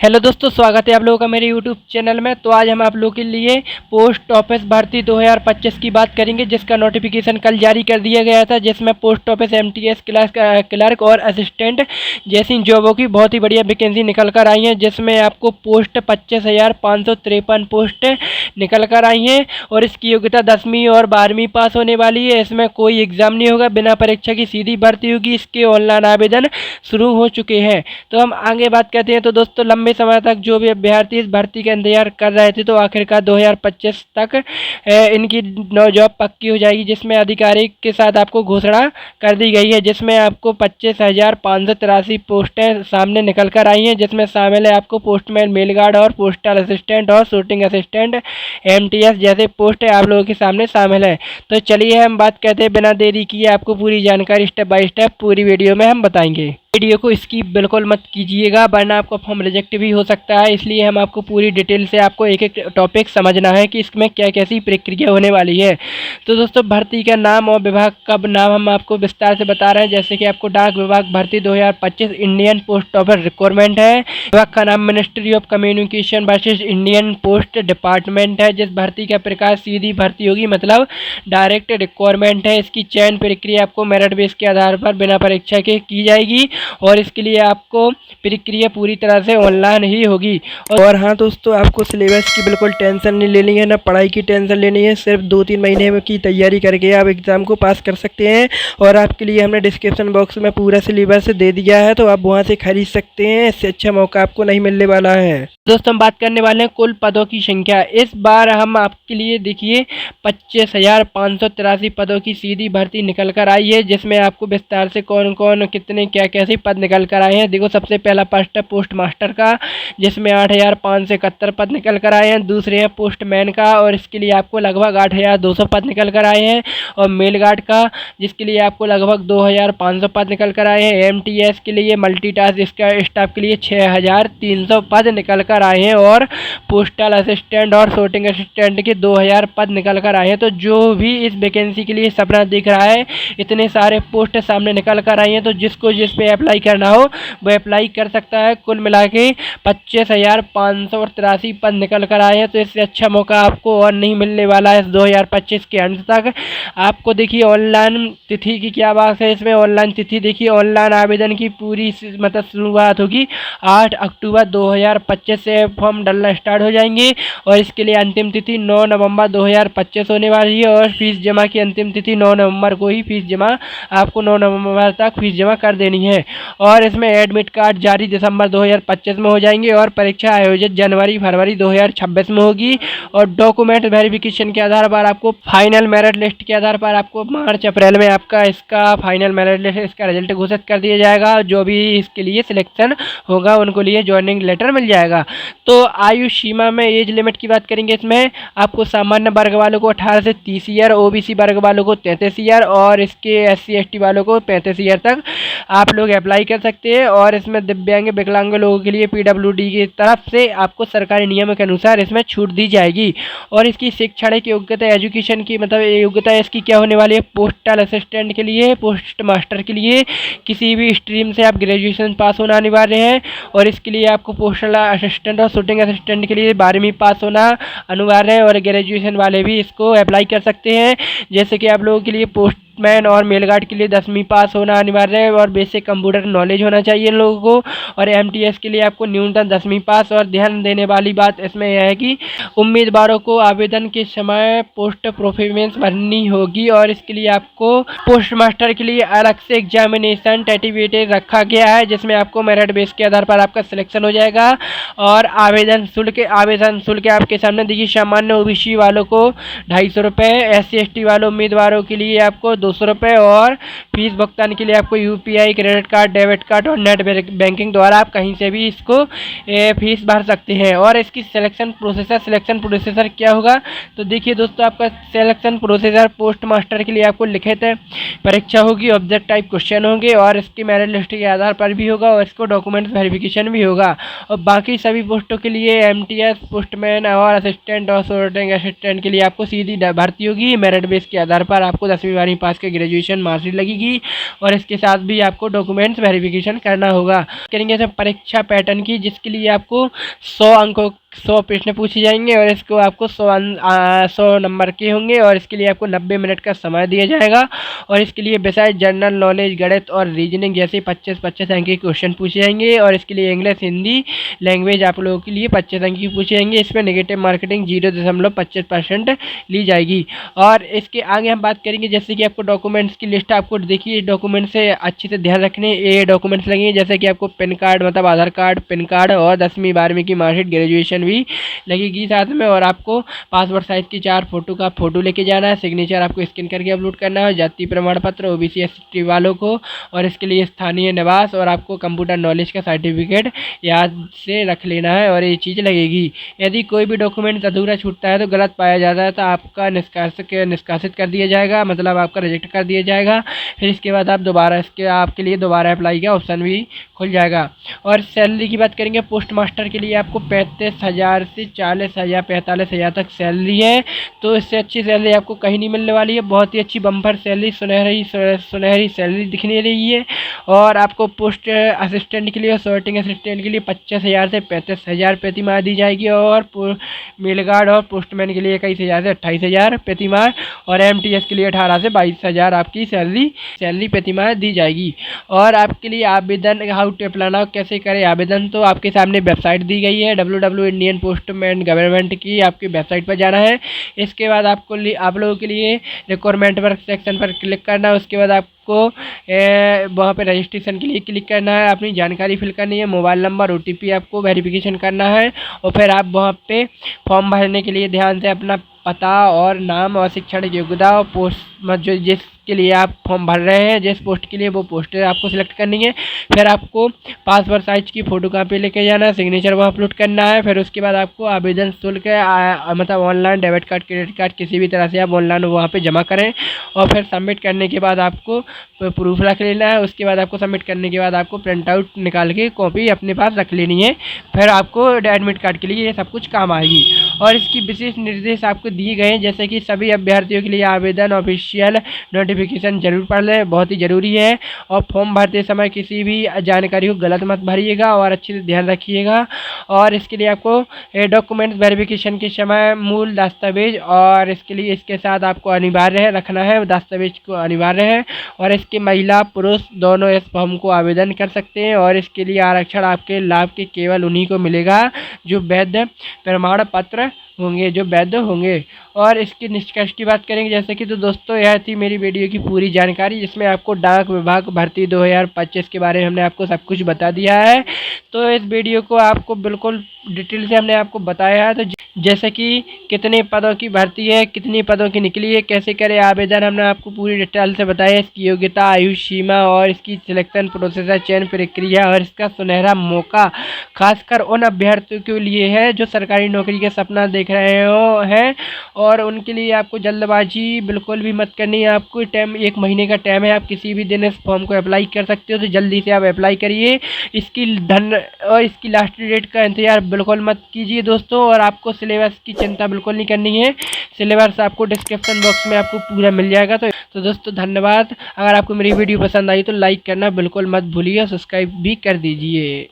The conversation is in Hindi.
हेलो दोस्तों, स्वागत है आप लोगों का मेरे यूट्यूब चैनल में। तो आज हम आप लोगों के लिए पोस्ट ऑफिस भर्ती 2025 की बात करेंगे, जिसका नोटिफिकेशन कल जारी कर दिया गया था, जिसमें पोस्ट ऑफिस एमटीएस क्लर्क और असिस्टेंट जैसी जॉबों की बहुत ही बढ़िया वैकेंसी निकल कर आई हैं, जिसमें आपको पोस्ट 25,553 पोस्ट निकल कर आई हैं और इसकी योग्यता 10वीं और 12वीं पास होने वाली है। इसमें कोई एग्ज़ाम नहीं होगा, बिना परीक्षा की सीधी भर्ती होगी। इसके ऑनलाइन आवेदन शुरू हो चुके हैं। तो हम आगे बात करते हैं। तो दोस्तों, लंबे समय तक जो भी अभ्यर्थी इस भर्ती का इंतजार कर रहे थे, तो आखिरकार 2025 तक इनकी जॉब पक्की हो जाएगी, जिसमें आधिकारिक के साथ आपको घोषणा कर दी गई है, जिसमें आपको 25,583 पोस्टें सामने निकल कर आई हैं, जिसमें शामिल है आपको पोस्टमैन, मेल गार्ड और पोस्टल असिस्टेंट और शूटिंग असिस्टेंट एमटीएस जैसे पोस्ट आप लोगों के सामने शामिल है। तो चलिए हम बात करते हैं, बिना देरी किए आपको पूरी जानकारी स्टेप बाय स्टेप पूरी वीडियो में हम बताएंगे। वीडियो को स्किप बिल्कुल मत कीजिएगा, वरना आपका फॉर्म रिजेक्ट भी हो सकता है। इसलिए हम आपको पूरी डिटेल से आपको एक एक टॉपिक समझना है कि इसमें क्या कैसी प्रक्रिया होने वाली है। तो दोस्तों, भर्ती का नाम और विभाग का नाम हम आपको विस्तार से बता रहे हैं। जैसे कि आपको डाक विभाग भर्ती 2025 इंडियन पोस्ट ऑफिस रिक्वायरमेंट है। विभाग का नाम ministry of communication versus Indian post department है। जिस भर्ती का प्रकार सीधी भर्ती होगी, मतलब डायरेक्ट रिक्वायरमेंट है। इसकी चयन प्रक्रिया आपको मेरिट बेस के आधार पर बिना परीक्षा के की जाएगी और इसके लिए आपको प्रक्रिया पूरी तरह से ऑनलाइन ही होगी। और हाँ दोस्तों, आपको सिलेबस की बिल्कुल टेंशन नहीं लेनी है, ना पढ़ाई की टेंशन लेनी है। सिर्फ 2-3 महीने की तैयारी करके आप एग्ज़ाम को पास कर सकते हैं। और आपके लिए हमने डिस्क्रिप्शन बॉक्स में पूरा सिलेबस दे दिया है, तो आप वहाँ से खरीद सकते हैं। इससे अच्छा मौका आपको नहीं मिलने वाला है। दोस्तों, हम बात करने वाले हैं कुल पदों की संख्या। इस बार हम आपके लिए देखिए 25,583 पदों की सीधी भर्ती निकल कर आई है, जिसमें आपको विस्तार से कौन कौन कितने क्या कैसे पद निकल कर आए हैं। देखो, सबसे पहला पोस्ट है पोस्ट मास्टर का, जिसमें 8,571 पद निकल कर आए हैं। दूसरे हैं पोस्टमैन का, और इसके लिए आपको लगभग 8,200 पद निकल कर आए हैं। और मेल गार्ड का, जिसके लिए आपको लगभग 2,500 पद निकल कर आए हैं। एमटीएस के लिए मल्टीटास्क इसका स्टाफ के लिए 6,300 पद निकल कर आए हैं। और पोस्टल असिस्टेंट और शूटिंग असिस्टेंट के 2,000 पद निकल कर आए हैं। तो जो भी इस वैकेंसी के लिए सपना दिख रहा है, इतने सारे पोस्ट सामने निकल कर आई हैं, तो जिसको जिस पे अप्लाई करना हो वह अप्लाई कर सकता है। कुल मिला के 25,583 पद निकल कर आए हैं। तो इससे अच्छा मौका आपको और नहीं मिलने वाला है इस 2025 के अंत तक। आपको देखिए ऑनलाइन तिथि की क्या बात है। इसमें ऑनलाइन तिथि देखिए, ऑनलाइन आवेदन की पूरी मतलब शुरुआत होगी 8 अक्टूबर 2025 से फॉर्म डालना स्टार्ट हो जाएंगे। और इसके लिए अंतिम तिथि 9 नवंबर 2025 होने वाली है। और फीस जमा की अंतिम तिथि 9 नवंबर को ही फीस जमा आपको 9 नवंबर तक फीस जमा कर देनी है। और इसमें एडमिट कार्ड जारी दिसंबर 2025 में हो जाएंगे और परीक्षा आयोजित जनवरी फरवरी 2026 में होगी। और डॉक्यूमेंट वेरिफिकेशन के आधार पर आपको फाइनल मेरिट लिस्ट के आधार पर आपको मार्च अप्रैल में आपका इसका फाइनल मेरिट लिस्ट इसका रिजल्ट घोषित कर दिया जाएगा। जो भी इसके लिए सिलेक्शन होगा उनको लिए ज्वाइनिंग लेटर मिल जाएगा। तो आयु सीमा में एज लिमिट की बात करेंगे, इसमें आपको सामान्य वर्ग वालों को 18 से 30 ईयर, ओबीसी वर्ग वालों को 33 ईयर और इसके एससी एसटी वालों को 35 ईयर तक आप लोग अप्लाई कर सकते हैं। और इसमें दिव्यांग विकलांग लोगों के लिए पीडब्ल्यूडी की तरफ से आपको सरकारी नियमों के अनुसार इसमें छूट दी जाएगी। और इसकी शैक्षणिक योग्यता एजुकेशन की मतलब योग्यता इसकी क्या होने वाली है। पोस्टल असिस्टेंट के लिए, पोस्ट मास्टर के लिए किसी भी स्ट्रीम से आप ग्रेजुएशन पास होना अनिवार्य है। और इसके लिए आपको पोस्टल असिस्टेंट और शूटिंग असिस्टेंट के लिए 12वीं पास होना अनिवार्य है। और ग्रेजुएशन वाले भी इसको अप्लाई कर सकते हैं। जैसे कि आप लोगों के लिए पोस्टमैन और मेल गार्ड के लिए 10वीं पास होना अनिवार्य है और बेसिक कंप्यूटर नॉलेज होना चाहिए इन लोगों को। और एमटीएस के लिए आपको न्यूनतम 10वीं पास। और ध्यान देने वाली बात इसमें यह है कि उम्मीदवारों को आवेदन के समय पोस्ट परफॉर्मेंस भरनी होगी। और इसके लिए आपको पोस्ट मास्टर के लिए अलग से एग्जामिनेशन सर्टिफिकेट रखा गया है, जिसमें आपको मेरिट बेस के आधार पर आपका सिलेक्शन हो जाएगा। और आवेदन शुल्क आपके सामने देखिए, सामान्य ओबीसी वालों को 250 रुपये, एससी एसटी वालों उम्मीदवारों के लिए आपको 200 रुपये। और फीस भुगतान के लिए आपको UPI, credit card, debit card और नेट बैंकिंग द्वारा आप कहीं से भी इसको फीस भर सकते हैं। और इसकी सिलेक्शन प्रोसेसर क्या होगा, तो देखिए दोस्तों, आपका सिलेक्शन प्रोसेसर पोस्ट मास्टर के लिए आपको लिखित परीक्षा होगी, ऑब्जेक्ट टाइप क्वेश्चन होंगे और इसकी मेरिट लिस्ट के आधार पर भी होगा। और इसको डॉक्यूमेंट्स वेरिफिकेशन भी होगा। और बाकी सभी पोस्टों के लिए एमटीएस, पोस्टमैन और असिस्टेंट और शूटिंग असिस्टेंट के लिए आपको सीधी भर्ती होगी। मेरिट बेस के आधार पर आपको 10वीं 12वीं पास के ग्रेजुएशन मार्कशीट लगेगी। जाएगी और इसके साथ भी आपको डॉक्यूमेंट्स वेरिफिकेशन करना होगा। करेंगे सर परीक्षा पैटर्न की, जिसके लिए आपको 100 अंकों 100 प्रश्न पूछे जाएंगे और इसको आपको 100 नंबर के होंगे और इसके लिए आपको 90 मिनट का समय दिया जाएगा। और इसके लिए विषय जनरल नॉलेज, गणित और रीजनिंग जैसे 25-25 अंक के क्वेश्चन पूछे जाएंगे और इसके लिए इंग्लिश, हिंदी लैंग्वेज आप लोगों के लिए 25 अंक की पूछे जाएंगे। इसमें नेगेटिव मार्केटिंग 0.25% ली जाएगी। और इसके आगे हम बात करेंगे जैसे कि आपको डॉक्यूमेंट्स की लिस्ट आपको देखिए, डॉक्यूमेंट से अच्छे से ध्यान रखने ये डॉक्यूमेंट्स लगेंगे जैसे कि आपको पैन कार्ड मतलब आधार कार्ड, पैन कार्ड और 10वीं 12वीं की मार्कशीट, ग्रेजुएशन भी लगेगी साथ में। और आपको पासपोर्ट साइज की 4 फोटो का फोटो लेके जाना है। सिग्नेचर आपको स्कैन करके अपलोड करना है। जाति प्रमाण पत्र ओबीसी एसटी वालों को, और इसके लिए स्थानीय निवास और आपको कंप्यूटर नॉलेज का सर्टिफिकेट याद से रख लेना है और ये चीज़ लगेगी। यदि कोई भी डॉक्यूमेंट अधूरा छूटता है तो गलत पाया जाता है तो आपका निष्कासित कर दिया जाएगा, मतलब आपका रिजेक्ट कर दिया जाएगा। फिर इसके बाद आप दोबारा इसके आपके लिए दोबारा अप्लाई का ऑप्शन भी खुल जाएगा। और सैलरी की बात करेंगे, पोस्ट मास्टर के लिए आपको 35,000 से 40,000 45,000 तक सैलरी है। तो इससे अच्छी सैलरी आपको कहीं नहीं मिलने वाली है। बहुत ही अच्छी बम्पर सैलरी, सुनहरी सैलरी दिखने रही है। और आपको पोस्ट असिस्टेंट के लिए और सॉर्टिंग असिस्टेंट के लिए 25,000 से 35,000 प्रति माह दी जाएगी। और मेल गार्ड और पोस्टमैन के लिए 21,000 से 28,000 प्रति माह और एमटीएस के लिए 18 से 22,000 आपकी सैलरी प्रति माह दी जाएगी। और आपके लिए आवेदन हाउ टू अप्लाई नाउ, कैसे करें आवेदन, तो आपके सामने वेबसाइट दी गई है www इंडियन पोस्टमैन गवर्नमेंट की, आपकी वेबसाइट पर जाना है। इसके बाद आपको आप लोगों के लिए रिक्वायरमेंट वर्क सेक्शन पर क्लिक करना है। उसके बाद आपको वहाँ पे रजिस्ट्रेशन के लिए क्लिक करना है, अपनी जानकारी फिल करनी है, मोबाइल नंबर ओटीपी आपको वेरिफिकेशन करना है। और फिर आप वहाँ पे फॉर्म भरने के लिए ध्यान से अपना पता और नाम और शिक्षण योग्यता और पोस्ट जो जिसके लिए आप फॉर्म भर रहे हैं, जिस पोस्ट के लिए वो पोस्ट आपको सिलेक्ट करनी है। फिर आपको पासपोर्ट साइज की फ़ोटो कापी लेके जाना है, सिग्नेचर वो अपलोड करना है। फिर उसके बाद आपको आवेदन शुल्क मतलब online debit card, credit card किसी भी तरह से आप ऑनलाइन वहाँ पे जमा करें। और फिर सबमिट करने के बाद आपको प्रूफ रख लेना है। उसके बाद आपको सबमिट करने के बाद आपको प्रिंट आउट निकाल के कॉपी अपने पास रख लेनी है। फिर आपको एडमिट कार्ड के लिए ये सब कुछ काम आएगी। और इसकी विशेष निर्देश आपको दिए गए हैं जैसे कि सभी अभ्यर्थियों के लिए आवेदन ऑफिशियल नोटिफिकेशन जरूर पढ़ लें, बहुत ही ज़रूरी है। और फॉर्म भरते समय किसी भी जानकारी को गलत मत भरिएगा और अच्छे से ध्यान रखिएगा। और इसके लिए आपको डॉक्यूमेंट्स वेरिफिकेशन के समय मूल दस्तावेज और इसके लिए इसके साथ आपको अनिवार्य रखना है, दस्तावेज को अनिवार्य है। और इसके महिला पुरुष दोनों इस फॉर्म को आवेदन कर सकते हैं। और इसके लिए आरक्षण आपके लाभ के केवल उन्हीं को मिलेगा जो वैध प्रमाण पत्र होंगे, जो वैध होंगे। और इसके निष्कर्ष की बात करेंगे जैसे कि, तो दोस्तों यह थी मेरी वीडियो की पूरी जानकारी जिसमें आपको डाक विभाग भर्ती 2025 के बारे में हमने आपको सब कुछ बता दिया है। तो इस वीडियो को आपको बिल्कुल डिटेल से हमने आपको बताया है। तो जैसे कि कितने पदों की भर्ती है, कितनी पदों की निकली है, कैसे करें आवेदन, हमने आपको पूरी डिटेल से बताया। इसकी योग्यता, आयु सीमा और इसकी सिलेक्शन प्रोसेस, चयन प्रक्रिया और इसका सुनहरा मौका खासकर उन अभ्यर्थियों के लिए है जो सरकारी नौकरी का सपना देख रहे हो हैं। और उनके लिए आपको जल्दबाजी बिल्कुल भी मत करनी है। आपको टाइम 1 महीने का टाइम है, आप किसी भी दिन इस फॉर्म को अप्लाई कर सकते हो। तो जल्दी से आप अप्लाई करिए। इसकी लास्ट डेट का इंतजार बिल्कुल मत कीजिए दोस्तों। और आपको सिलेबस की चिंता बिल्कुल नहीं करनी है, सिलेबस आपको डिस्क्रिप्शन बॉक्स में आपको पूरा मिल जाएगा। तो दोस्तों धन्यवाद। अगर आपको मेरी वीडियो पसंद आई तो लाइक करना बिल्कुल मत भूलिए, सब्सक्राइब भी कर दीजिए।